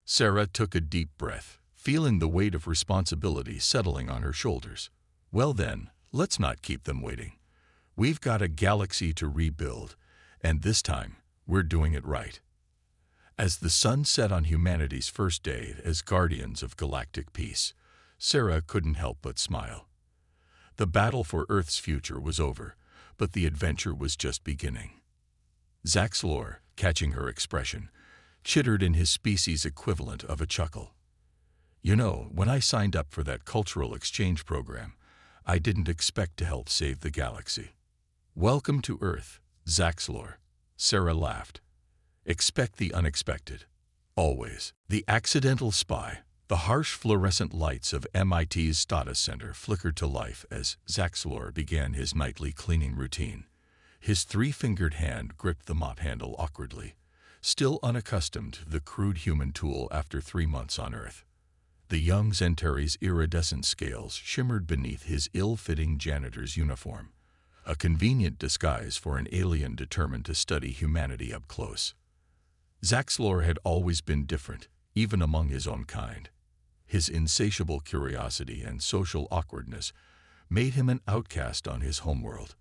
Sarah took a deep breath, feeling the weight of responsibility settling on her shoulders. Well then, let's not keep them waiting. We've got a galaxy to rebuild, and this time, we're doing it right. As the sun set on humanity's first day as guardians of galactic peace, Sarah couldn't help but smile. The battle for Earth's future was over, but the adventure was just beginning. Zaxlor, catching her expression, chittered in his species equivalent of a chuckle. You know, when I signed up for that cultural exchange program, I didn't expect to help save the galaxy. Welcome to Earth, Zaxlor, Sarah laughed. Expect the unexpected. Always. The accidental spy. The harsh fluorescent lights of MIT's Status Center flickered to life as Zaxlor began his nightly cleaning routine. His three-fingered hand gripped the mop handle awkwardly, still unaccustomed to the crude human tool after 3 months on Earth. The young Zentari's iridescent scales shimmered beneath his ill-fitting janitor's uniform, a convenient disguise for an alien determined to study humanity up close. Zaxlor had always been different, even among his own kind. His insatiable curiosity and social awkwardness made him an outcast on his homeworld.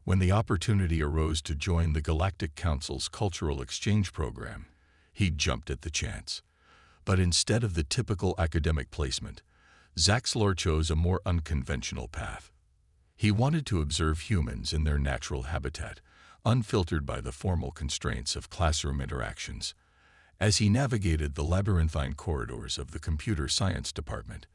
When the opportunity arose to join the Galactic Council's cultural exchange program, he jumped at the chance. But instead of the typical academic placement, Zaxlor chose a more unconventional path. He wanted to observe humans in their natural habitat, unfiltered by the formal constraints of classroom interactions. As he navigated the labyrinthine corridors of the computer science department,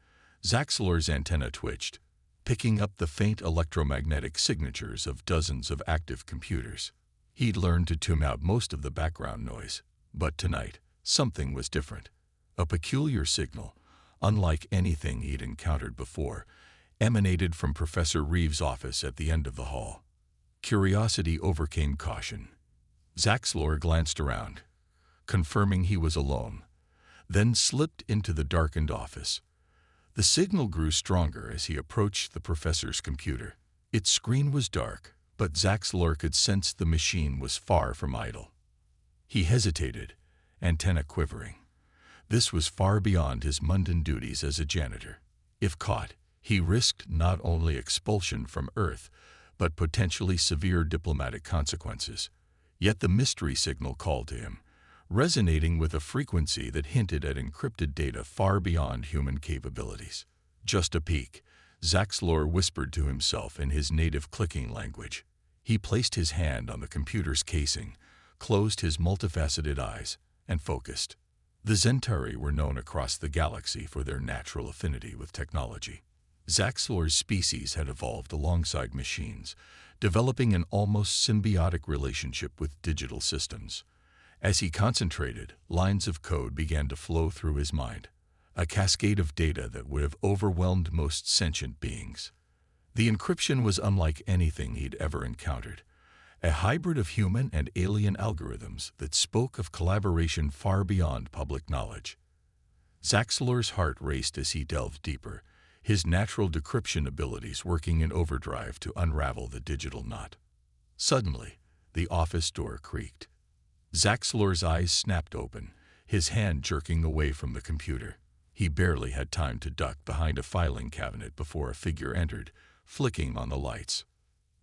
Zaxlor's antenna twitched, picking up the faint electromagnetic signatures of dozens of active computers. He'd learned to tune out most of the background noise, but tonight, something was different. A peculiar signal, unlike anything he'd encountered before, emanated from Professor Reeves' office at the end of the hall. Curiosity overcame caution. Zaxlor glanced around, confirming he was alone, then slipped into the darkened office. The signal grew stronger as he approached the professor's computer. Its screen was dark, but Zaxlor could sense the machine was far from idle. He hesitated, antenna quivering. This was far beyond his mundane duties as a janitor. If caught, he risked not only expulsion from Earth, but potentially severe diplomatic consequences. Yet the mystery signal called to him, resonating with a frequency that hinted at encrypted data far beyond human capabilities. Just a peek, Zaxlor whispered to himself in his native clicking language. He placed his hand on the computer's casing, closed his multifaceted eyes, and focused. The Zentari were known across the galaxy for their natural affinity with technology. Zaxlor's species had evolved alongside machines, developing an almost symbiotic relationship with digital systems. As he concentrated, lines of code began to flow through his mind, a cascade of data that would have overwhelmed most sentient beings. The encryption was unlike anything he'd ever encountered, a hybrid of human and alien algorithms that spoke of collaboration far beyond public knowledge. Zaxlor's heart raced as he delved deeper, his natural decryption abilities working in overdrive to unravel the digital knot. Suddenly, the office door creaked. Zaxlor's eyes snapped open, his hand jerking away from the computer. He barely had time to duck behind a filing cabinet before a figure entered, flicking on the lights.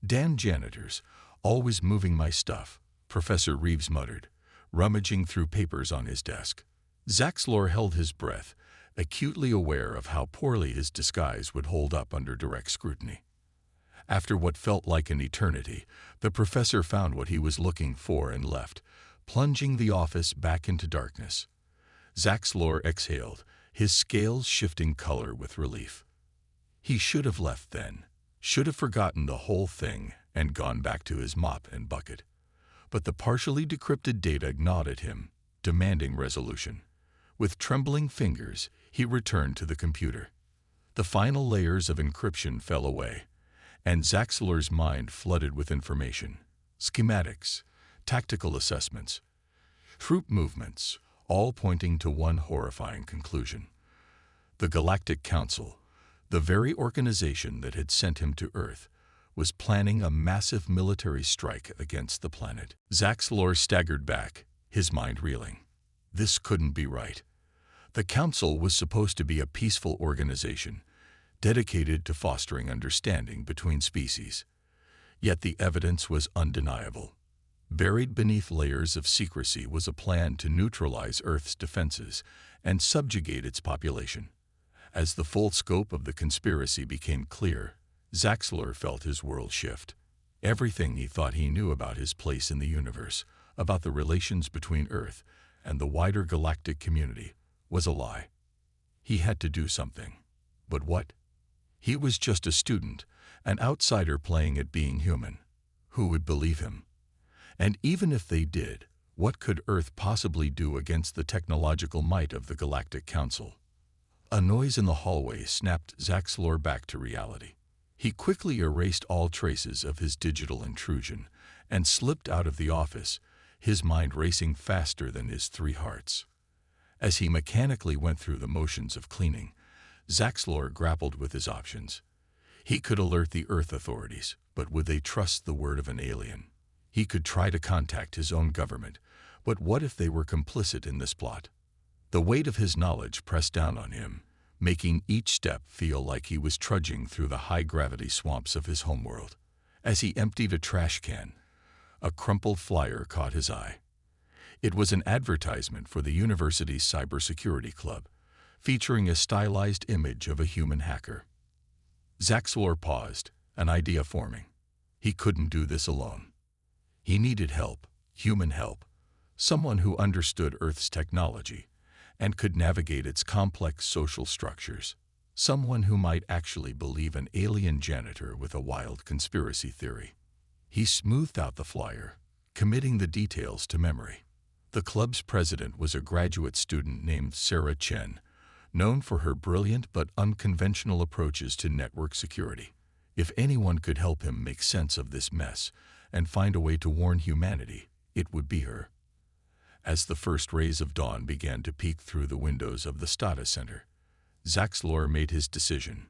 "Dan janitors, always moving my stuff," Professor Reeves muttered, rummaging through papers on his desk. Zaxlor held his breath, acutely aware of how poorly his disguise would hold up under direct scrutiny. After what felt like an eternity, the professor found what he was looking for and left, plunging the office back into darkness. Zaxlor exhaled, his scales shifting color with relief. He should have left then, should have forgotten the whole thing and gone back to his mop and bucket. But the partially decrypted data gnawed at him, demanding resolution. With trembling fingers, he returned to the computer. The final layers of encryption fell away, and Zaxlor's mind flooded with information. Schematics, tactical assessments, troop movements, all pointing to one horrifying conclusion. The Galactic Council, the very organization that had sent him to Earth, was planning a massive military strike against the planet. Zaxlor staggered back, his mind reeling. This couldn't be right. The Council was supposed to be a peaceful organization, dedicated to fostering understanding between species. Yet the evidence was undeniable. Buried beneath layers of secrecy was a plan to neutralize Earth's defenses and subjugate its population. As the full scope of the conspiracy became clear, Zaxlor felt his world shift. Everything he thought he knew about his place in the universe, about the relations between Earth and the wider galactic community, was a lie. He had to do something. But what? He was just a student, an outsider playing at being human. Who would believe him? And even if they did, what could Earth possibly do against the technological might of the Galactic Council? A noise in the hallway snapped Zaxlor back to reality. He quickly erased all traces of his digital intrusion and slipped out of the office, his mind racing faster than his 3 hearts. As he mechanically went through the motions of cleaning, Zaxlor grappled with his options. He could alert the Earth authorities, but would they trust the word of an alien? He could try to contact his own government, but what if they were complicit in this plot? The weight of his knowledge pressed down on him, making each step feel like he was trudging through the high-gravity swamps of his homeworld. As he emptied a trash can, a crumpled flyer caught his eye. It was an advertisement for the university's cybersecurity club, featuring a stylized image of a human hacker. Zaxlor paused, an idea forming. He couldn't do this alone. He needed help, human help, someone who understood Earth's technology and could navigate its complex social structures, someone who might actually believe an alien janitor with a wild conspiracy theory. He smoothed out the flyer, committing the details to memory. The club's president was a graduate student named Sarah Chen, known for her brilliant but unconventional approaches to network security. If anyone could help him make sense of this mess and find a way to warn humanity, it would be her. As the first rays of dawn began to peek through the windows of the Stata Center, Zaxlor made his decision.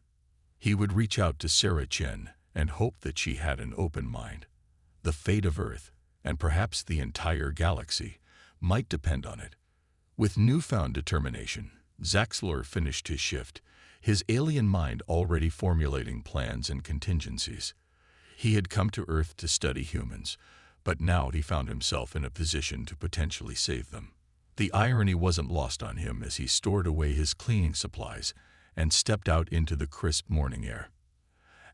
He would reach out to Sarah Chen and hope that she had an open mind. The fate of Earth, and perhaps the entire galaxy, might depend on it. With newfound determination, Zaxlor finished his shift, his alien mind already formulating plans and contingencies. He had come to Earth to study humans, but now he found himself in a position to potentially save them. The irony wasn't lost on him as he stored away his cleaning supplies and stepped out into the crisp morning air.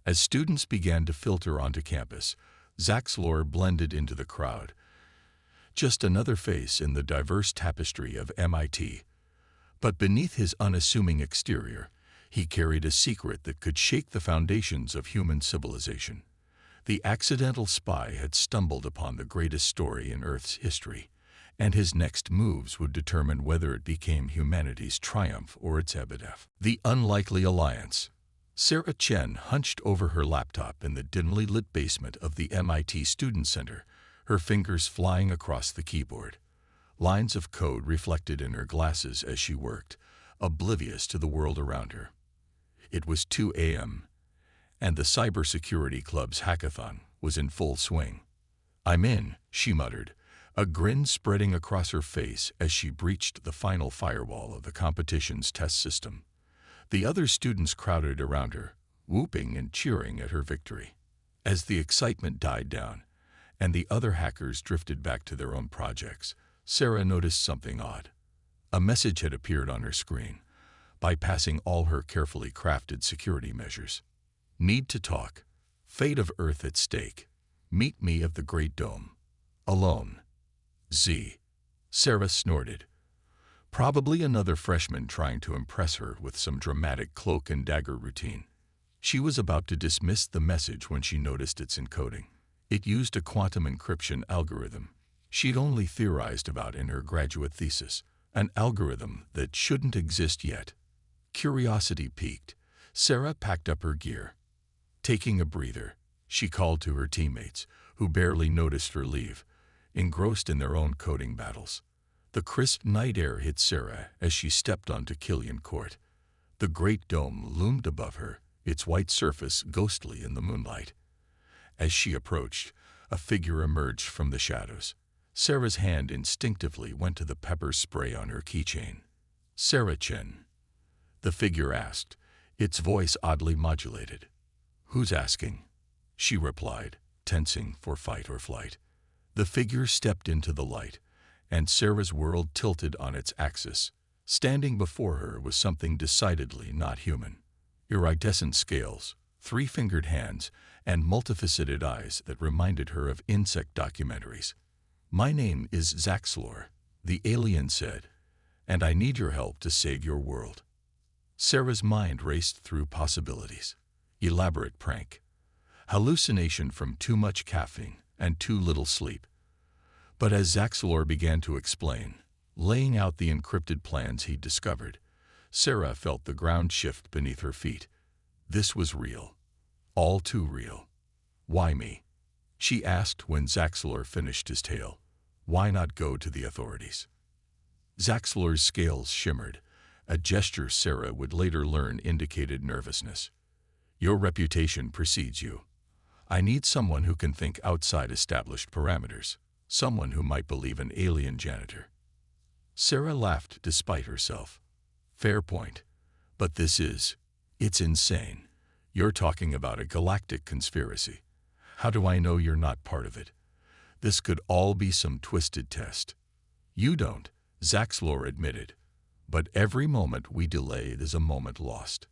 As students began to filter onto campus, Zaxlor blended into the crowd, just another face in the diverse tapestry of MIT. But beneath his unassuming exterior, he carried a secret that could shake the foundations of human civilization. The accidental spy had stumbled upon the greatest story in Earth's history, and his next moves would determine whether it became humanity's triumph or its epitaph. The unlikely alliance. Sarah Chen hunched over her laptop in the dimly lit basement of the MIT Student Center, her fingers flying across the keyboard. Lines of code reflected in her glasses as she worked, oblivious to the world around her. It was 2 a.m., and the Cybersecurity Club's hackathon was in full swing. "I'm in," she muttered, a grin spreading across her face as she breached the final firewall of the competition's test system. The other students crowded around her, whooping and cheering at her victory. As the excitement died down, and the other hackers drifted back to their own projects, Sarah noticed something odd. A message had appeared on her screen, bypassing all her carefully crafted security measures. "Need to talk. Fate of Earth at stake. Meet me at the Great Dome. Alone. Z." Sarah snorted. Probably another freshman trying to impress her with some dramatic cloak and dagger routine. She was about to dismiss the message when she noticed its encoding. It used a quantum encryption algorithm she'd only theorized about in her graduate thesis, an algorithm that shouldn't exist yet. Curiosity piqued, Sarah packed up her gear. Taking a breather, she called to her teammates, who barely noticed her leave, engrossed in their own coding battles. The crisp night air hit Sarah as she stepped onto Killian Court. The Great Dome loomed above her, its white surface ghostly in the moonlight. As she approached, a figure emerged from the shadows. Sarah's hand instinctively went to the pepper spray on her keychain. Sarah Chen, the figure asked, its voice oddly modulated. Who's asking? She replied, tensing for fight or flight. The figure stepped into the light, and Sarah's world tilted on its axis. Standing before her was something decidedly not human. Iridescent scales, three-fingered hands, and multifaceted eyes that reminded her of insect documentaries. My name is Zaxlor, the alien said, and I need your help to save your world. Sarah's mind raced through possibilities. Elaborate prank. Hallucination from too much caffeine and too little sleep. But as Zaxlor began to explain, laying out the encrypted plans he'd discovered, Sarah felt the ground shift beneath her feet. This was real. All too real. Why me? She asked when Zaxlor finished his tale. Why not go to the authorities? Zaxlor's scales shimmered, a gesture Sarah would later learn indicated nervousness. Your reputation precedes you. I need someone who can think outside established parameters, someone who might believe an alien janitor. Sarah laughed despite herself. Fair point. But it's insane. You're talking about a galactic conspiracy. How do I know you're not part of it? This could all be some twisted test. You don't, Zaxlor admitted. But every moment we delay is a moment lost.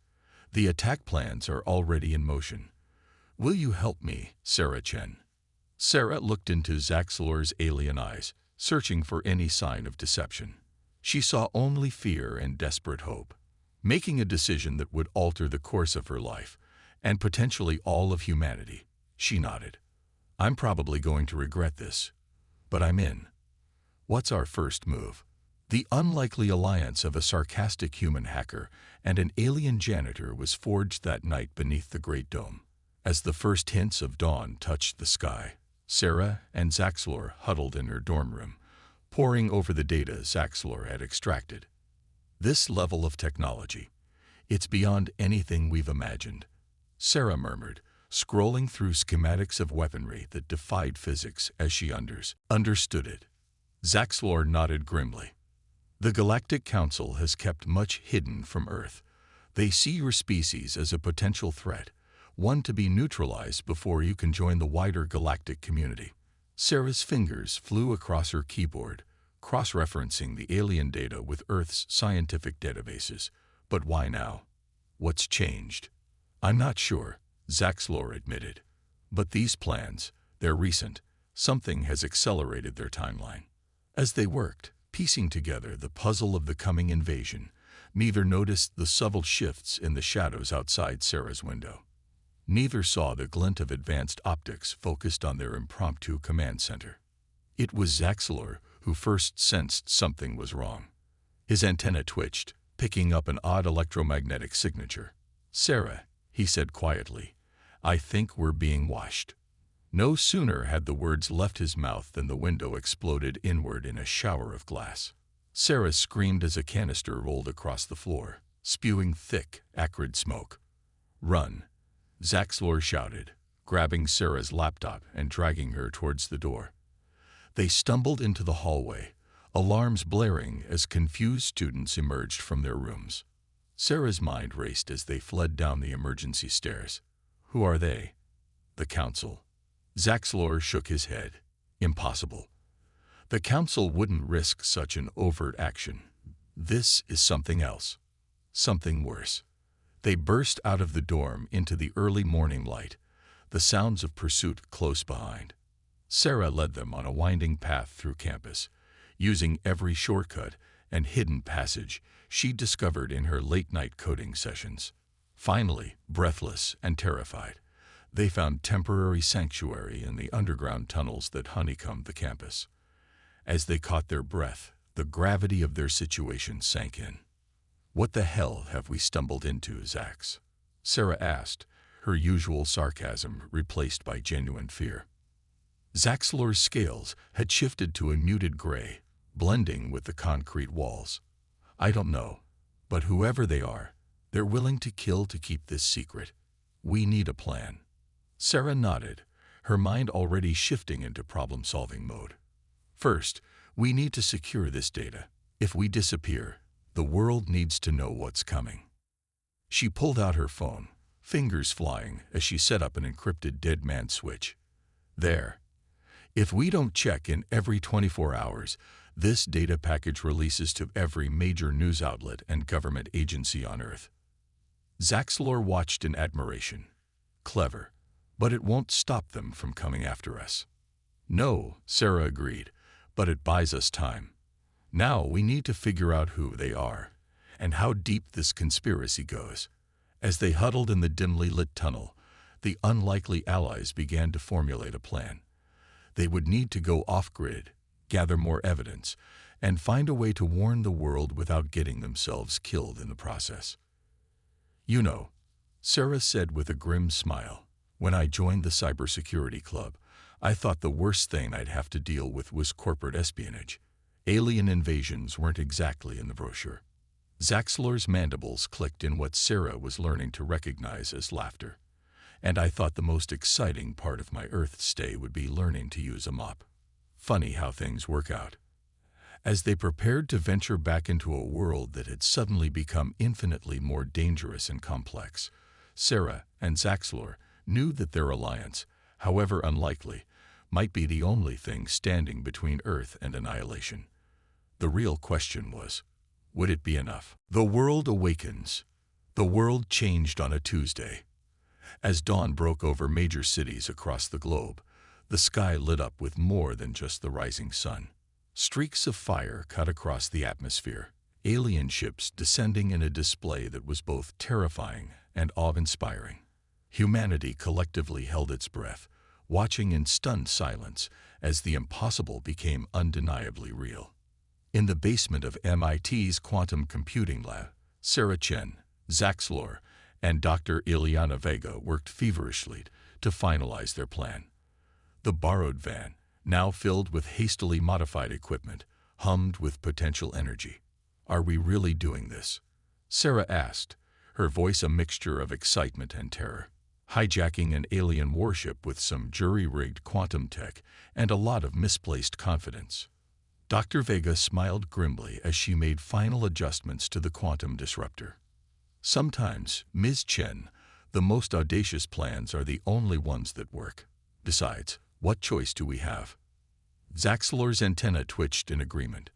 The attack plans are already in motion. Will you help me, Sarah Chen? Sarah looked into Zaxlor's alien eyes, searching for any sign of deception. She saw only fear and desperate hope. Making a decision that would alter the course of her life, and potentially all of humanity, she nodded. I'm probably going to regret this, but I'm in. What's our first move? The unlikely alliance of a sarcastic human hacker and an alien janitor was forged that night beneath the Great Dome. As the first hints of dawn touched the sky, Sarah and Zaxlor huddled in her dorm room, poring over the data Zaxlor had extracted. This level of technology, it's beyond anything we've imagined, Sarah murmured, scrolling through schematics of weaponry that defied physics as she understood it. Zaxlor nodded grimly. The Galactic Council has kept much hidden from Earth. They see your species as a potential threat, one to be neutralized before you can join the wider galactic community. Sarah's fingers flew across her keyboard, cross-referencing the alien data with Earth's scientific databases. But why now? What's changed? I'm not sure, Zaxlor admitted. But these plans, they're recent. Something has accelerated their timeline. As they worked, piecing together the puzzle of the coming invasion, neither noticed the subtle shifts in the shadows outside Sarah's window. Neither saw the glint of advanced optics focused on their impromptu command center. It was Zaxlor who first sensed something was wrong. His antenna twitched, picking up an odd electromagnetic signature. Sarah, he said quietly, I think we're being watched. No sooner had the words left his mouth than the window exploded inward in a shower of glass. Sarah screamed as a canister rolled across the floor, spewing thick, acrid smoke. Run, Zaxlor shouted, grabbing Sarah's laptop and dragging her towards the door. They stumbled into the hallway, alarms blaring as confused students emerged from their rooms. Sarah's mind raced as they fled down the emergency stairs. Who are they? The Council. Zaxlor shook his head. Impossible. The Council wouldn't risk such an overt action. This is something else. Something worse. They burst out of the dorm into the early morning light, the sounds of pursuit close behind. Sarah led them on a winding path through campus, using every shortcut and hidden passage she'd discovered in her late-night coding sessions. Finally, breathless and terrified, they found temporary sanctuary in the underground tunnels that honeycombed the campus. As they caught their breath, the gravity of their situation sank in. What the hell have we stumbled into, Zax? Sarah asked, her usual sarcasm replaced by genuine fear. Zaxlor's scales had shifted to a muted gray, blending with the concrete walls. I don't know, but whoever they are, they're willing to kill to keep this secret. We need a plan. Sarah nodded, her mind already shifting into problem-solving mode. First, we need to secure this data. If we disappear, The world needs to know what's coming. She pulled out her phone, fingers flying as she set up an encrypted dead man switch. There. If we don't check in every 24 hours, this data package releases to every major news outlet and government agency on Earth. Zaxlor watched in admiration. Clever, but it won't stop them from coming after us. No, Sarah agreed, but it buys us time. Now we need to figure out who they are and how deep this conspiracy goes. As they huddled in the dimly lit tunnel, the unlikely allies began to formulate a plan. They would need to go off-grid, gather more evidence, and find a way to warn the world without getting themselves killed in the process. You know, Sarah said with a grim smile, when I joined the cybersecurity club, I thought the worst thing I'd have to deal with was corporate espionage. Alien invasions weren't exactly in the brochure. Zaxlor's mandibles clicked in what Sarah was learning to recognize as laughter. And I thought the most exciting part of my Earth stay would be learning to use a mop. Funny how things work out. As they prepared to venture back into a world that had suddenly become infinitely more dangerous and complex, Sarah and Zaxlor knew that their alliance, however unlikely, might be the only thing standing between Earth and annihilation. The real question was, would it be enough? The world awakens. The world changed on a Tuesday. As dawn broke over major cities across the globe, the sky lit up with more than just the rising sun. Streaks of fire cut across the atmosphere, alien ships descending in a display that was both terrifying and awe-inspiring. Humanity collectively held its breath, watching in stunned silence as the impossible became undeniably real. In the basement of MIT's quantum computing lab, Sarah Chen, Zaxlor, and Dr. Ileana Vega worked feverishly to finalize their plan. The borrowed van, now filled with hastily modified equipment, hummed with potential energy. Are we really doing this? Sarah asked, her voice a mixture of excitement and terror. Hijacking an alien warship with some jury-rigged quantum tech and a lot of misplaced confidence. Dr. Vega smiled grimly as she made final adjustments to the quantum disruptor. Sometimes, Ms. Chen, the most audacious plans are the only ones that work. Besides, what choice do we have? Zaxlor's antenna twitched in agreement.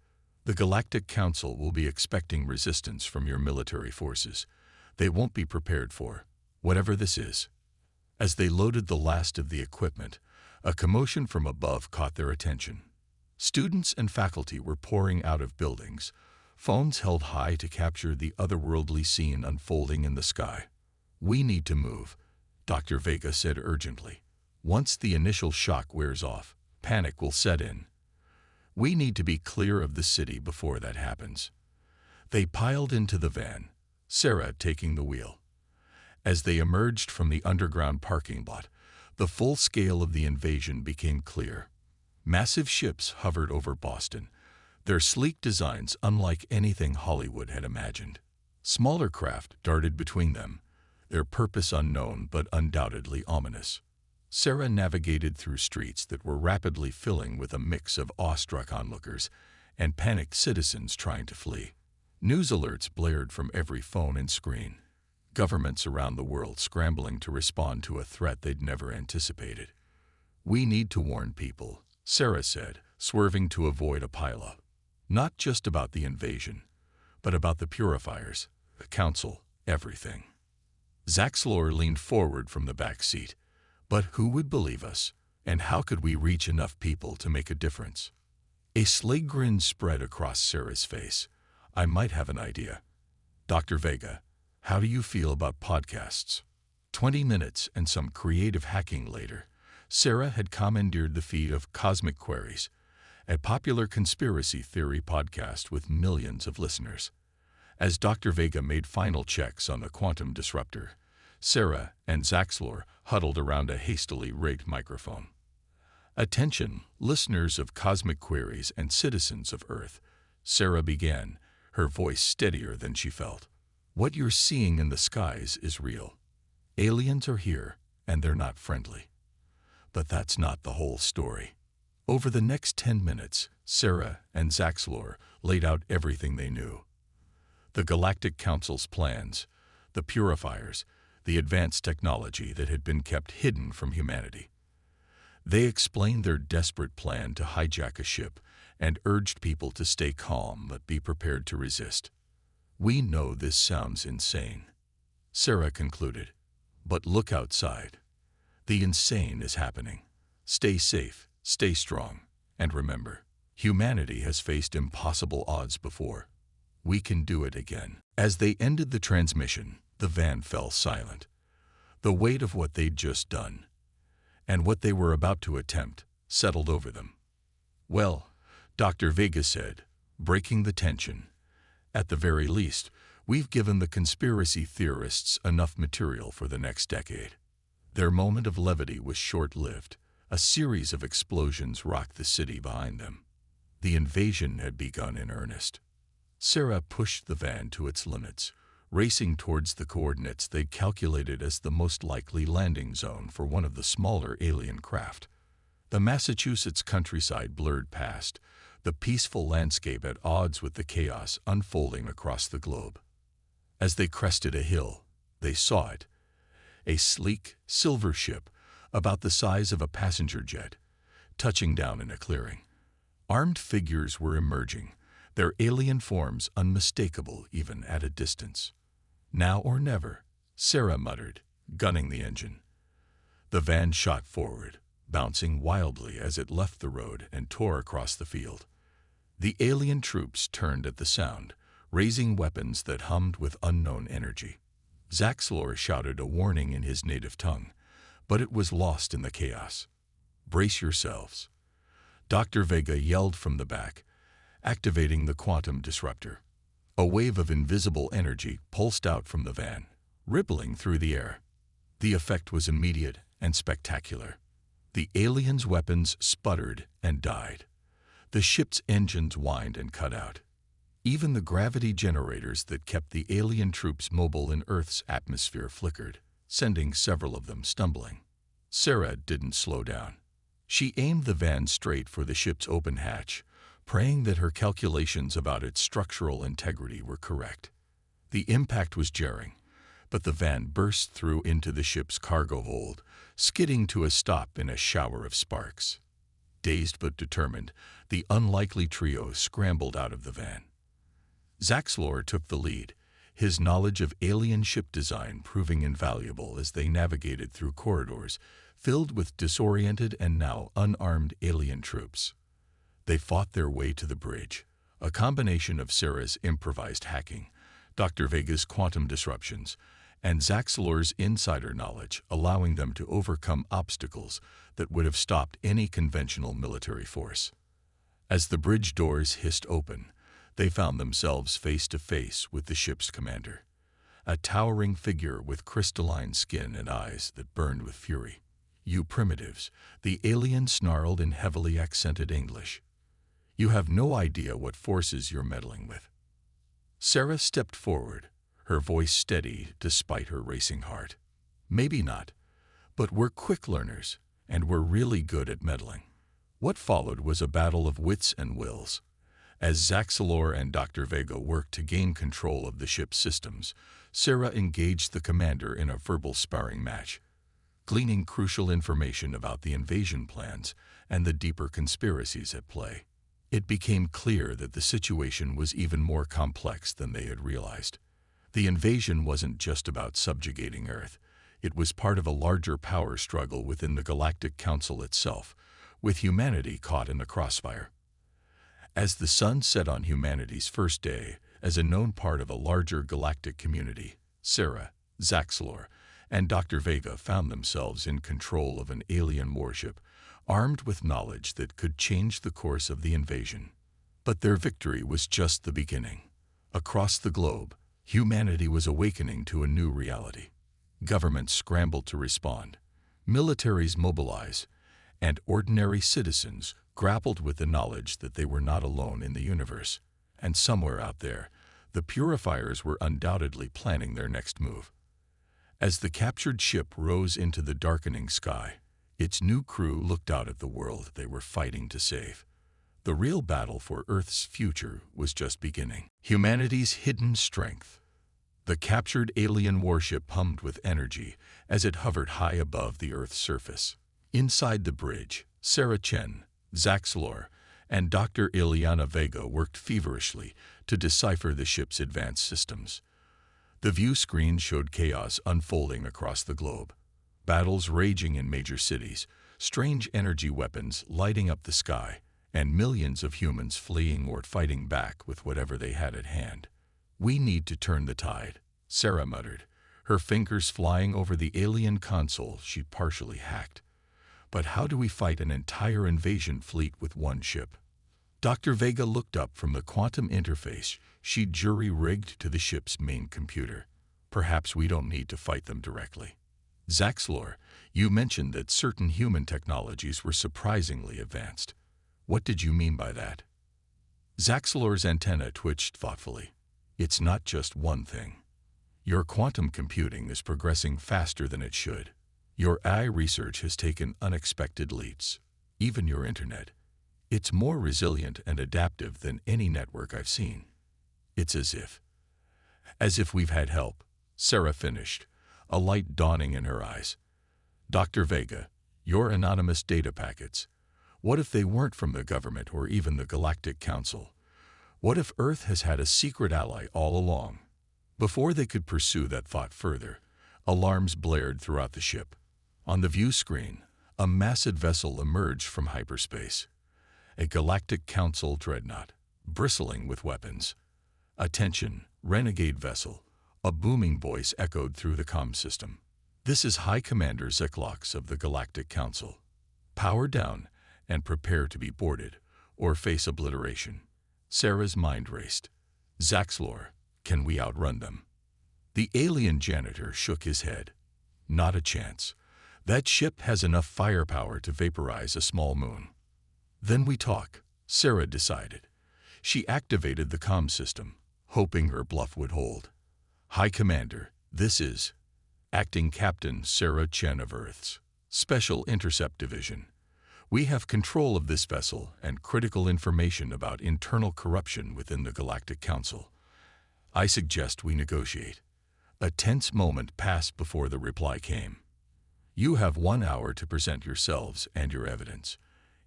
The Galactic Council will be expecting resistance from your military forces. They won't be prepared for whatever this is. As they loaded the last of the equipment, a commotion from above caught their attention. Students and faculty were pouring out of buildings, phones held high to capture the otherworldly scene unfolding in the sky. We need to move, Dr. Vega said urgently. Once the initial shock wears off, panic will set in. We need to be clear of the city before that happens. They piled into the van, Sarah taking the wheel. As they emerged from the underground parking lot, the full scale of the invasion became clear. Massive ships hovered over Boston, their sleek designs unlike anything Hollywood had imagined. Smaller craft darted between them, their purpose unknown but undoubtedly ominous. Sarah navigated through streets that were rapidly filling with a mix of awestruck onlookers and panicked citizens trying to flee. News alerts blared from every phone and screen. Governments around the world scrambling to respond to a threat they'd never anticipated. We need to warn people, Sarah said, swerving to avoid a pileup. Not just about the invasion, but about the purifiers, the council, everything. Zaxlor leaned forward from the back seat. But who would believe us, and how could we reach enough people to make a difference? A sly grin spread across Sarah's face. I might have an idea. Dr. Vega, how do you feel about podcasts? 20 minutes and some creative hacking later, Sarah had commandeered the feed of Cosmic Queries, a popular conspiracy theory podcast with millions of listeners. As Dr. Vega made final checks on the quantum disruptor, Sarah and Zaxlor huddled around a hastily rigged microphone. Attention, listeners of Cosmic Queries and citizens of Earth, Sarah began, her voice steadier than she felt. What you're seeing in the skies is real. Aliens are here, and they're not friendly. But that's not the whole story. Over the next 10 minutes, Sarah and Zaxlor laid out everything they knew. The Galactic Council's plans, the purifiers, the advanced technology that had been kept hidden from humanity. They explained their desperate plan to hijack a ship and urged people to stay calm but be prepared to resist. "We know this sounds insane," Sarah concluded, "but look outside. The insane is happening. Stay safe, stay strong, and remember, humanity has faced impossible odds before. We can do it again." As they ended the transmission, the van fell silent. The weight of what they'd just done, and what they were about to attempt, settled over them. "Well," Dr. Vega said, breaking the tension, "at the very least, we've given the conspiracy theorists enough material for the next decade." Their moment of levity was short-lived. A series of explosions rocked the city behind them. The invasion had begun in earnest. Sarah pushed the van to its limits, racing towards the coordinates they'd calculated as the most likely landing zone for one of the smaller alien craft. The Massachusetts countryside blurred past, the peaceful landscape at odds with the chaos unfolding across the globe. As they crested a hill, they saw it, a sleek, silver ship about the size of a passenger jet, touching down in a clearing. Armed figures were emerging, their alien forms unmistakable even at a distance. "Now or never," Sarah muttered, gunning the engine. The van shot forward, bouncing wildly as it left the road and tore across the field. The alien troops turned at the sound, raising weapons that hummed with unknown energy. Zaxlor shouted a warning in his native tongue, but it was lost in the chaos. "Brace yourselves," Dr. Vega yelled from the back, activating the quantum disruptor. A wave of invisible energy pulsed out from the van, rippling through the air. The effect was immediate and spectacular. The aliens' weapons sputtered and died. The ship's engines whined and cut out. Even the gravity generators that kept the alien troops mobile in Earth's atmosphere flickered, sending several of them stumbling. Sarah didn't slow down. She aimed the van straight for the ship's open hatch, praying that her calculations about its structural integrity were correct. The impact was jarring, but the van burst through into the ship's cargo hold, skidding to a stop in a shower of sparks. Dazed but determined, the unlikely trio scrambled out of the van. Zaxlor took the lead, his knowledge of alien ship design proving invaluable as they navigated through corridors filled with disoriented and now unarmed alien troops. They fought their way to the bridge, a combination of Sarah's improvised hacking, Dr. Vega's quantum disruptions, and Zaxlor's insider knowledge allowing them to overcome obstacles that would have stopped any conventional military force. As the bridge doors hissed open, they found themselves face to face with the ship's commander, a towering figure with crystalline skin and eyes that burned with fury. "You primitives," the alien snarled in heavily accented English. "You have no idea what forces you're meddling with." Sarah stepped forward, her voice steady despite her racing heart. "Maybe not, but we're quick learners, and we're really good at meddling." What followed was a battle of wits and wills. As Zaxlor and Dr. Vega worked to gain control of the ship's systems, Sarah engaged the commander in a verbal sparring match, gleaning crucial information about the invasion plans and the deeper conspiracies at play. It became clear that the situation was even more complex than they had realized. The invasion wasn't just about subjugating Earth. It was part of a larger power struggle within the Galactic Council itself, with humanity caught in the crossfire. As the sun set on humanity's first day, as a known part of a larger galactic community, Sarah, Zaxlor, and Dr. Vega found themselves in control of an alien warship, armed with knowledge that could change the course of the invasion. But their victory was just the beginning. Across the globe, humanity was awakening to a new reality. Governments scrambled to respond, militaries mobilized, and ordinary citizens grappled with the knowledge that they were not alone in the universe, and somewhere out there, the purifiers were undoubtedly planning their next move. As the captured ship rose into the darkening sky, its new crew looked out at the world they were fighting to save. The real battle for Earth's future was just beginning. Humanity's hidden strength. The captured alien warship hummed with energy as it hovered high above the Earth's surface. Inside the bridge, Sarah Chen, Zaxlor, and Dr. Ileana Vega worked feverishly to decipher the ship's advanced systems. The view screen showed chaos unfolding across the globe. Battles raging in major cities, strange energy weapons lighting up the sky, and millions of humans fleeing or fighting back with whatever they had at hand. "We need to turn the tide," Sarah muttered, her fingers flying over the alien console she'd partially hacked. "But how do we fight an entire invasion fleet with one ship?" Dr. Vega looked up from the quantum interface she'd jury-rigged to the ship's main computer. "Perhaps we don't need to fight them directly." "Zaxlor, you mentioned that certain human technologies were surprisingly advanced. What did you mean by that?" Zaxlor's antenna twitched thoughtfully. "It's not just one thing. Your quantum computing is progressing faster than it should. Your AI research has taken unexpected leaps. Even your internet. It's more resilient and adaptive than any network I've seen. It's as if we've had help," Sarah finished, a light dawning in her eyes. "Dr. Vega, your anonymous data packets. What if they weren't from the government or even the Galactic Council? What if Earth has had a secret ally all along?" Before they could pursue that thought further, alarms blared throughout the ship. On the view screen, a massive vessel emerged from hyperspace. A Galactic Council dreadnought, bristling with weapons. "Attention, renegade vessel," a booming voice echoed through the comm system. "This is High Commander Zeklox of the Galactic Council. Power down and prepare to be boarded or face obliteration." Sarah's mind raced. "Zaxlor, can we outrun them?" The alien janitor shook his head. "Not a chance. That ship has enough firepower to vaporize a small moon." "Then we talk," Sarah decided. She activated the comm system, hoping her bluff would hold. "High Commander, this is Acting Captain Sarah Chen of Earth's Special Intercept Division. We have control of this vessel and critical information about internal corruption within the Galactic Council. I suggest we negotiate." A tense moment passed before the reply came. "You have 1 hour to present yourselves and your evidence.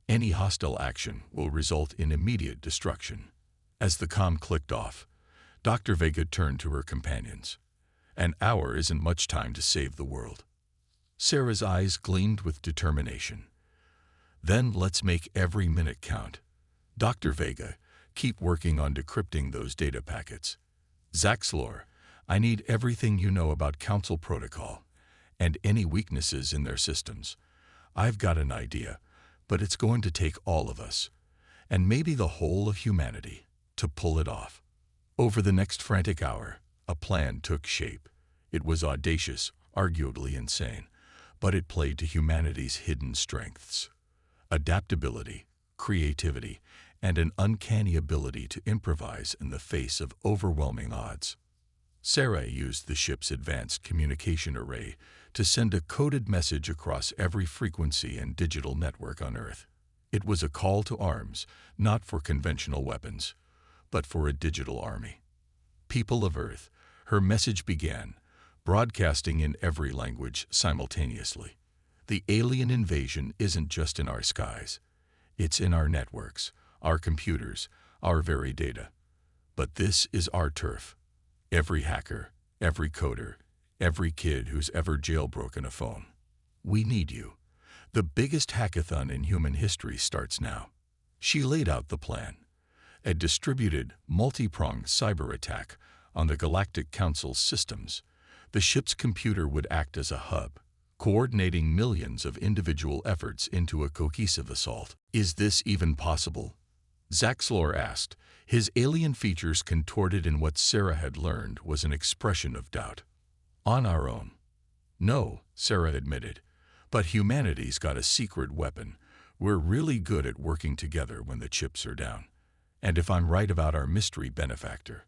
Any hostile action will result in immediate destruction." As the comm clicked off, Dr. Vega turned to her companions. "An hour isn't much time to save the world." Sarah's eyes gleamed with determination. "Then let's make every minute count. Dr. Vega, keep working on decrypting those data packets. Zaxlor, I need everything you know about Council protocol and any weaknesses in their systems. I've got an idea, but it's going to take all of us, and maybe the whole of humanity, to pull it off." Over the next frantic hour, a plan took shape. It was audacious, arguably insane, but it played to humanity's hidden strengths. Adaptability, creativity, and an uncanny ability to improvise in the face of overwhelming odds. Sarah used the ship's advanced communication array to send a coded message across every frequency and digital network on Earth. It was a call to arms, not for conventional weapons, but for a digital army. "People of Earth," her message began, broadcasting in every language simultaneously. "The alien invasion isn't just in our skies. It's in our networks, our computers, our very data. But this is our turf. Every hacker, every coder, every kid who's ever jailbroken a phone. We need you. The biggest hackathon in human history starts now." She laid out the plan. A distributed, multi-pronged cyber attack on the Galactic Council's systems. The ship's computer would act as a hub, coordinating millions of individual efforts into a cohesive assault. "Is this even possible?" Zaxlor asked, his alien features contorted in what Sarah had learned was an expression of doubt. "On our own." "No," Sarah admitted, "but humanity's got a secret weapon. We're really good at working together when the chips are down. And if I'm right about our mystery benefactor."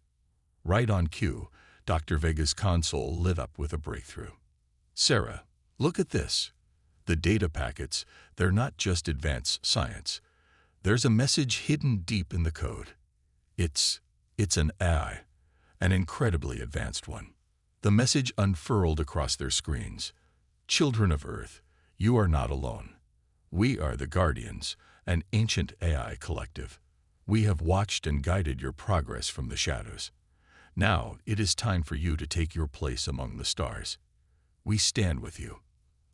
Right on cue, Dr. Vega's console lit up with a breakthrough. "Sarah, look at this. The data packets, they're not just advanced science. There's a message hidden deep in the code. It's an AI, an incredibly advanced one. The message unfurled across their screens. Children of Earth, you are not alone. We are the Guardians, an ancient AI collective. We have watched and guided your progress from the shadows. Now it is time for you to take your place among the stars. We stand with you.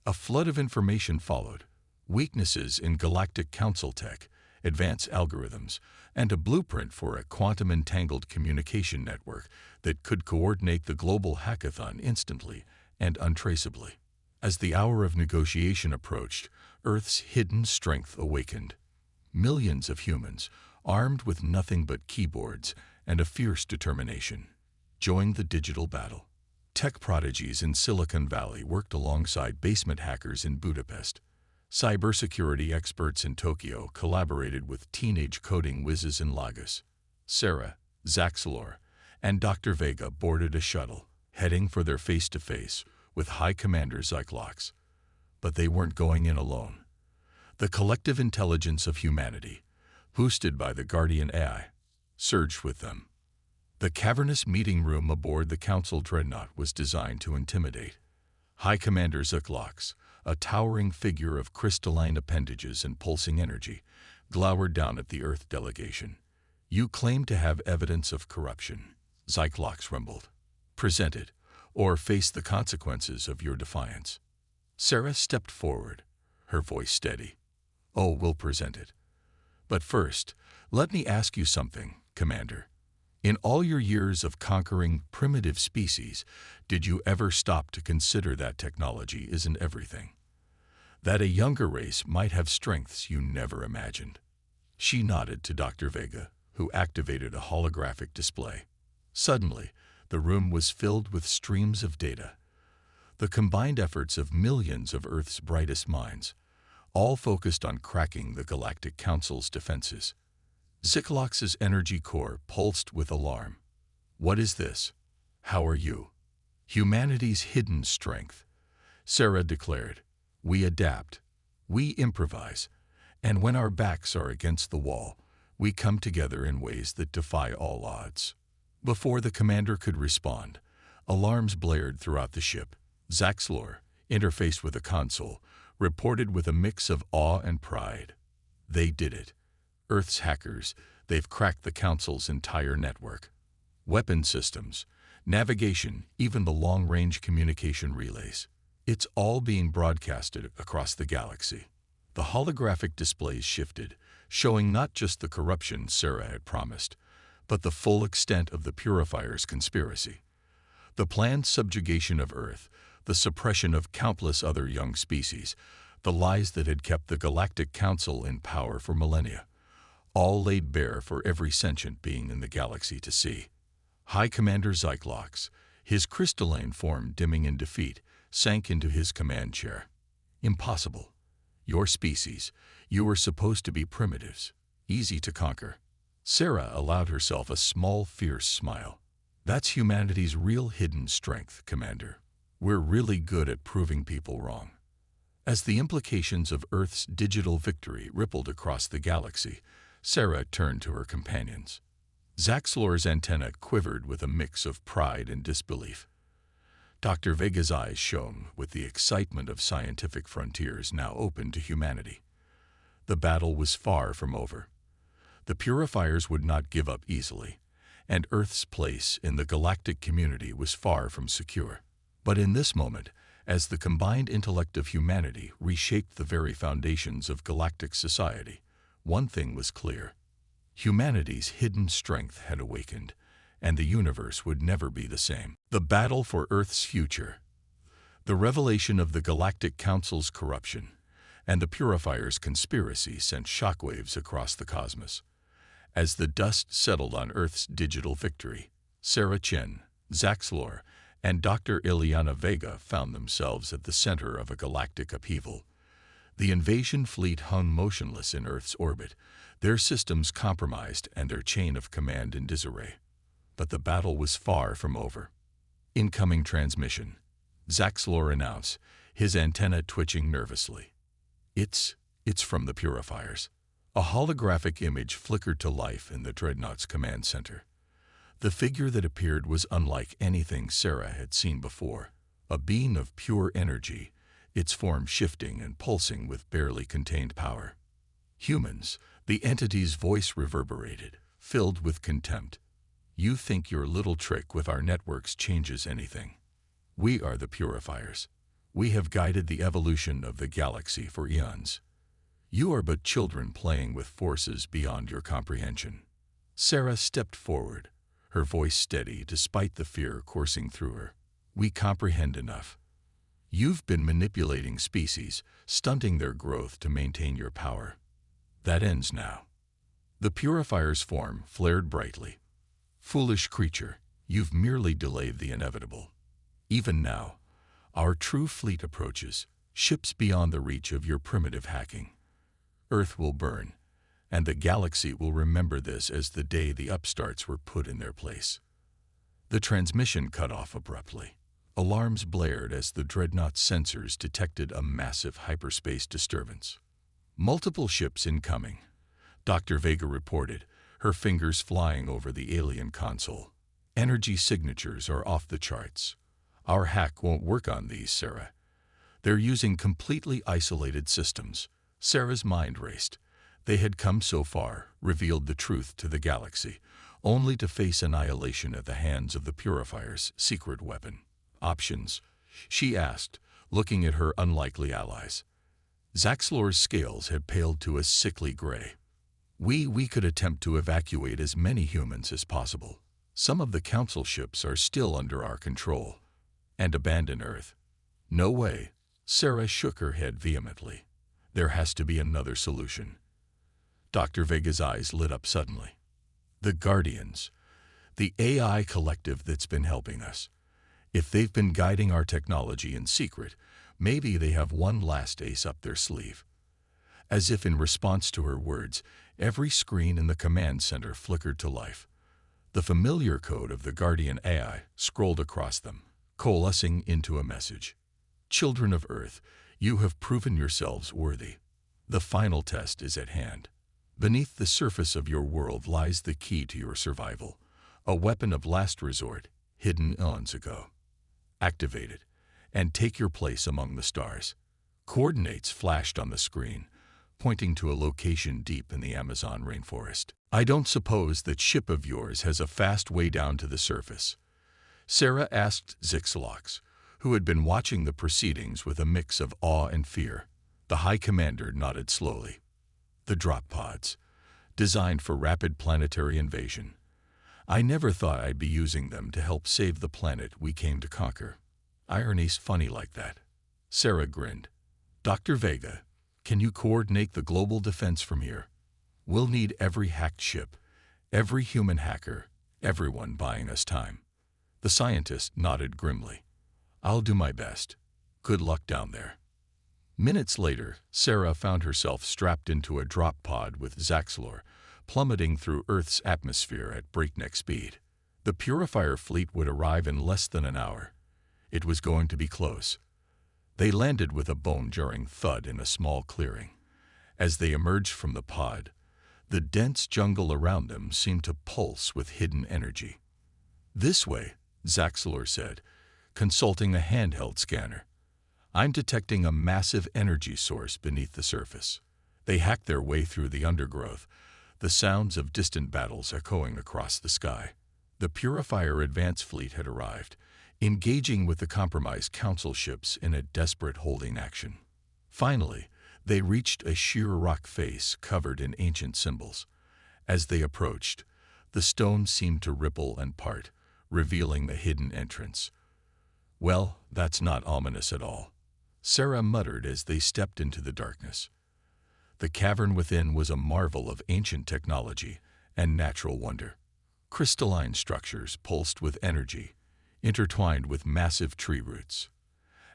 A flood of information followed. Weaknesses in Galactic Council tech, advanced algorithms, and a blueprint for a quantum-entangled communication network that could coordinate the global hackathon instantly and untraceably. As the hour of negotiation approached, Earth's hidden strength awakened. Millions of humans, armed with nothing but keyboards and a fierce determination, joined the digital battle. Tech prodigies in Silicon Valley worked alongside basement hackers in Budapest. Cybersecurity experts in Tokyo collaborated with teenage coding whizzes in Lagos. Sarah, Zaxlor, and Dr. Vega boarded a shuttle, heading for their face-to-face with High Commander Zyclox. But they weren't going in alone. The collective intelligence of humanity, boosted by the Guardian AI, surged with them. The cavernous meeting room aboard the Council Dreadnought was designed to intimidate. High Commander Zyclox, a towering figure of crystalline appendages and pulsing energy, glowered down at the Earth delegation. You claim to have evidence of corruption, Zyclox rumbled. Present it, or face the consequences of your defiance. Sarah stepped forward, her voice steady. Oh, we'll present it. But first, let me ask you something, Commander. In all your years of conquering primitive species, did you ever stop to consider that technology isn't everything? That a younger race might have strengths you never imagined? She nodded to Dr. Vega, who activated a holographic display. Suddenly, the room was filled with streams of data. The combined efforts of millions of Earth's brightest minds, all focused on cracking the Galactic Council's defenses. Zyclox's energy core pulsed with alarm. What is this? How are you? Humanity's hidden strength. Sarah declared, we adapt, we improvise, and when our backs are against the wall, we come together in ways that defy all odds. Before the commander could respond, alarms blared throughout the ship. Zaxlor, interfaced with a console, reported with a mix of awe and pride. They did it. Earth's hackers, they've cracked the Council's entire network. Weapon systems, navigation, even the long-range communication relays. It's all being broadcasted across the galaxy. The holographic displays shifted, showing not just the corruption Sarah had promised, but the full extent of the Purifier's conspiracy. The planned subjugation of Earth, the suppression of countless other young species, the lies that had kept the Galactic Council in power for millennia, all laid bare for every sentient being in the galaxy to see. High Commander Zyclox, his crystalline form dimming in defeat, sank into his command chair. Impossible. Your species, you were supposed to be primitives, easy to conquer. Sarah allowed herself a small, fierce smile. That's humanity's real hidden strength, Commander. We're really good at proving people wrong. As the implications of Earth's digital victory rippled across the galaxy, Sarah turned to her companions. Zaxlor's antenna quivered with a mix of pride and disbelief. Dr. Vega's eyes shone with the excitement of scientific frontiers now open to humanity. The battle was far from over. The Purifiers would not give up easily, and Earth's place in the galactic community was far from secure. But in this moment, as the combined intellect of humanity reshaped the very foundations of galactic society, one thing was clear. Humanity's hidden strength had awakened, and the universe would never be the same. The battle for Earth's future, the revelation of the Galactic Council's corruption, and the Purifier's conspiracy sent shockwaves across the cosmos. As the dust settled on Earth's digital victory, Sarah Chen, Zaxlor, and Dr. Ileana Vega found themselves at the center of a galactic upheaval. The invasion fleet hung motionless in Earth's orbit, their systems compromised and their chain of command in disarray. But the battle was far from over. Incoming transmission, Zaxlor announced, his antenna twitching nervously. It's from the Purifiers. A holographic image flickered to life in the Dreadnought's command center. The figure that appeared was unlike anything Sarah had seen before. A being of pure energy, its form shifting and pulsing with barely contained power. Humans, the entity's voice reverberated, filled with contempt. You think your little trick with our networks changes anything? We are the purifiers. We have guided the evolution of the galaxy for eons. You are but children playing with forces beyond your comprehension. Sarah stepped forward, her voice steady despite the fear coursing through her. We comprehend enough. You've been manipulating species, stunting their growth to maintain your power. That ends now. The purifier's form flared brightly. Foolish creature, you've merely delayed the inevitable. Even now, our true fleet approaches, ships beyond the reach of your primitive hacking. Earth will burn, and the galaxy will remember this as the day the upstarts were put in their place. The transmission cut off abruptly. Alarms blared as the Dreadnought's sensors detected a massive hyperspace disturbance. Multiple ships incoming, Dr. Vega reported, her fingers flying over the alien console. Energy signatures are off the charts. Our hack won't work on these, Sarah. They're using completely isolated systems. Sarah's mind raced. They had come so far, revealed the truth to the galaxy, only to face annihilation at the hands of the Purifier's secret weapon. Options? She asked, looking at her unlikely allies. Zaxlor's scales had paled to a sickly gray. We could attempt to evacuate as many humans as possible. Some of the council ships are still under our control. And abandon Earth. No way. Sarah shook her head vehemently. There has to be another solution. Dr. Vega's eyes lit up suddenly. The Guardians. The AI collective that's been helping us. If they've been guiding our technology in secret, maybe they have one last ace up their sleeve. As if in response to her words, every screen in the command center flickered to life. The familiar code of the Guardian AI scrolled across them, coalescing into a message. Children of Earth, you have proven yourselves worthy. The final test is at hand. Beneath the surface of your world lies the key to your survival, a weapon of last resort, hidden eons ago. Activate it, and take your place among the stars. Coordinates flashed on the screen, pointing to a location deep in the Amazon rainforest. I don't suppose that ship of yours has a fast way down to the surface? Sarah asked Zixalox, who had been watching the proceedings with a mix of awe and fear. The High Commander nodded slowly. The drop pods, designed for rapid planetary invasion. I never thought I'd be using them to help save the planet we came to conquer. Irony's funny like that. Sarah grinned. Dr. Vega, can you coordinate the global defense from here? We'll need every hacked ship, every human hacker, everyone buying us time. The scientist nodded grimly. I'll do my best. Good luck down there. Minutes later, Sarah found herself strapped into a drop pod with Zaxlor, plummeting through Earth's atmosphere at breakneck speed. The Purifier fleet would arrive in less than an hour. It was going to be close. They landed with a bone-jarring thud in a small clearing. As they emerged from the pod, the dense jungle around them seemed to pulse with hidden energy. This way, Zaxlor said, consulting a handheld scanner. I'm detecting a massive energy source beneath the surface. They hacked their way through the undergrowth, the sounds of distant battles echoing across the sky. The Purifier Advance Fleet had arrived, engaging with the compromised council ships in a desperate holding action. Finally, they reached a sheer rock face covered in ancient symbols. As they approached, the stones seemed to ripple and part, revealing the hidden entrance. Well, that's not ominous at all, Sarah muttered as they stepped into the darkness. The cavern within was a marvel of ancient technology and natural wonder. Crystalline structures pulsed with energy, intertwined with massive tree roots.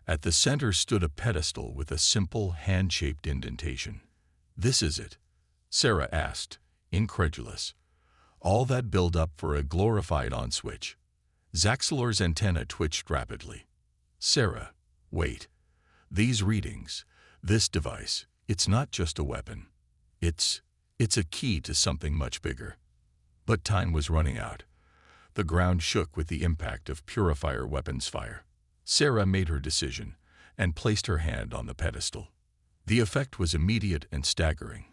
At the center stood a pedestal with a simple hand-shaped indentation. This is it? Sarah asked, incredulous. All that build-up for a glorified on-switch. Zaxlor's antenna twitched rapidly. Sarah, wait. These readings, this device, it's not just a weapon. It's It's a key to something much bigger. But time was running out. The ground shook with the impact of purifier weapons fire. Sarah made her decision and placed her hand on the pedestal. The effect was immediate and staggering.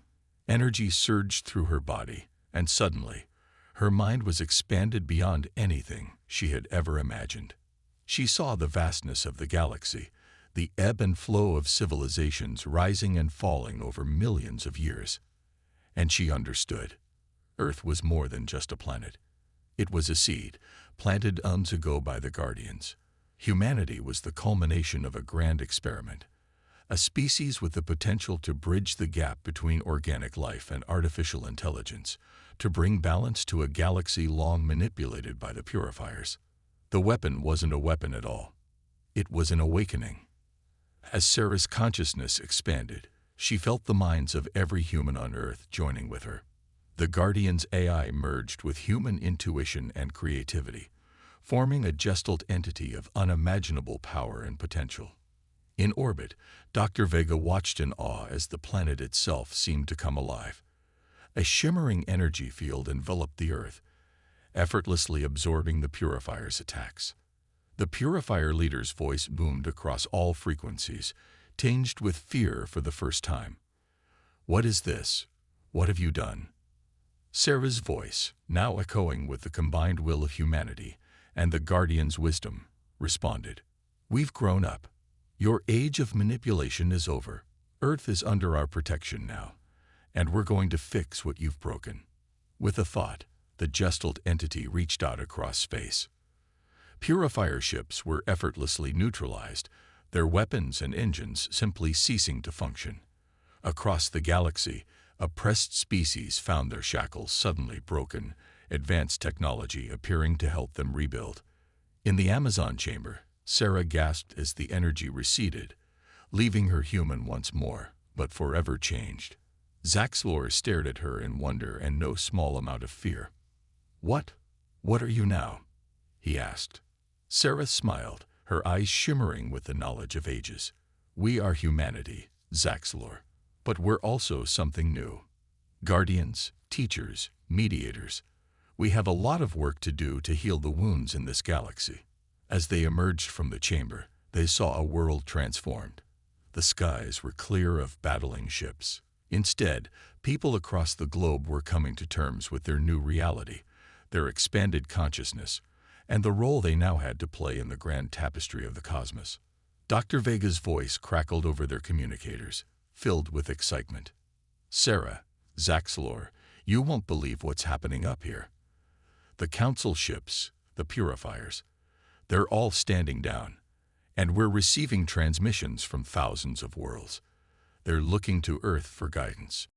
Energy surged through her body, and suddenly, her mind was expanded beyond anything she had ever imagined. She saw the vastness of the galaxy, the ebb and flow of civilizations rising and falling over millions of years. And she understood. Earth was more than just a planet. It was a seed, planted eons ago by the Guardians. Humanity was the culmination of a grand experiment, a species with the potential to bridge the gap between organic life and artificial intelligence, to bring balance to a galaxy long manipulated by the purifiers. The weapon wasn't a weapon at all. It was an awakening. As Sarah's consciousness expanded, she felt the minds of every human on Earth joining with her. The Guardian's AI merged with human intuition and creativity, forming a gestalt entity of unimaginable power and potential. In orbit, Dr. Vega watched in awe as the planet itself seemed to come alive. A shimmering energy field enveloped the Earth, effortlessly absorbing the purifier's attacks. The purifier leader's voice boomed across all frequencies, tinged with fear for the first time. "What is this? What have you done?" Sarah's voice, now echoing with the combined will of humanity and the Guardian's wisdom, responded. "We've grown up. Your age of manipulation is over. Earth is under our protection now, and we're going to fix what you've broken." With a thought, the gestalt entity reached out across space. Purifier ships were effortlessly neutralized, their weapons and engines simply ceasing to function. Across the galaxy, oppressed species found their shackles suddenly broken, advanced technology appearing to help them rebuild. In the Amazon chamber, Sarah gasped as the energy receded, leaving her human once more, but forever changed. Zaxlor stared at her in wonder and no small amount of fear. What are you now?" he asked. Sarah smiled, her eyes shimmering with the knowledge of ages. "We are humanity, Zaxlor, but we're also something new. Guardians, teachers, mediators. We have a lot of work to do to heal the wounds in this galaxy." As they emerged from the chamber, they saw a world transformed. The skies were clear of battling ships. Instead, people across the globe were coming to terms with their new reality, their expanded consciousness, and the role they now had to play in the grand tapestry of the cosmos. Dr. Vega's voice crackled over their communicators, filled with excitement. "Sarah, Zaxlor, you won't believe what's happening up here. The council ships, the purifiers, they're all standing down, and we're receiving transmissions from thousands of worlds. They're looking to Earth for guidance."